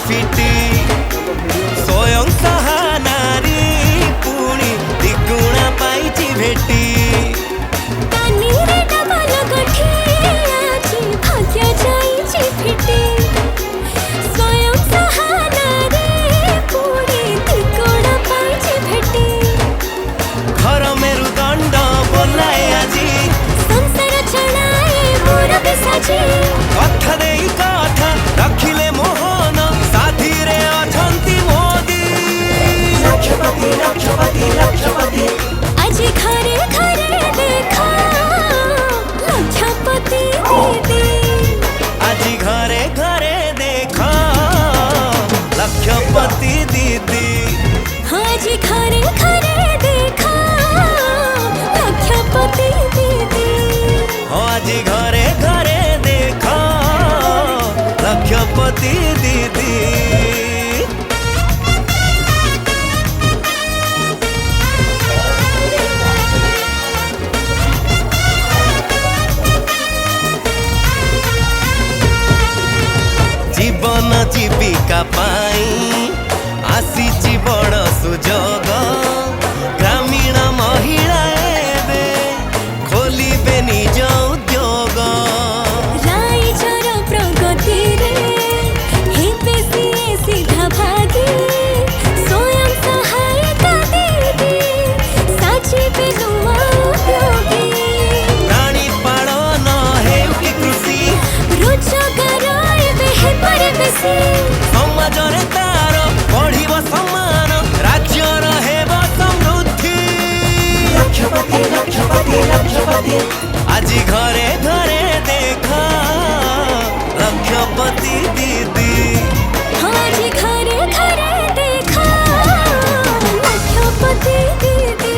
फिटी स्वयं सहा नारी पुणी दिगुणा पाई भेटी घर मेरुदंड बोलाए आजी संसार छड़ाए मोर बेसाजी कथा देई कथा रखिले मोहन साथी रे अछंती मोदी लक्षपति लक्षपति लक्षपति आज घरे घरे देखा लक्षपति दीदी आज घरे घरे देखा लक्षपति दीदी आज घरे घरे देखा लक्षपति दीदी आज घरे घरे देखा लक्षपति दीदी जीवन जीविका पाई आसी बड़ सुजोग ग्रामीण महिला एबे खोलिबे निज उद्योग राइजर प्रगति रे हेबे सिए सीधा भागी स्वयं सहायता दीदी साजिबे नुआ उद्योगी प्राणी पालन हेउ कि कृषि रोजगार एबे हेबारे बेसी समाजरे तार बढ़िब सम्मान राज्यर हेब समृद्धि लक्षपति लक्षपति लक्षपति आज घरे घरे देखा लक्षपति दीदी आज घरे घरे देखा लक्षपति दीदी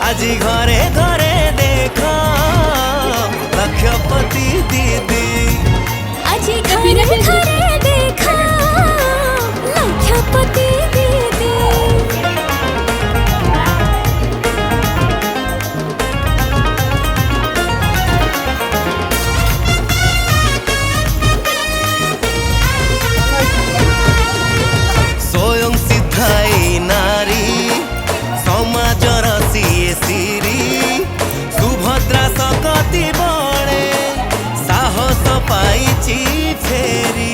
आज घरे घरे देखा लक्षपति दीदी आज घरे घरे देखा लक्षपति दीदी स्वयं सिद्धाई नारी समाजर सीए सिरी सुभद्रा सकती बड़े साहस पाई फेरी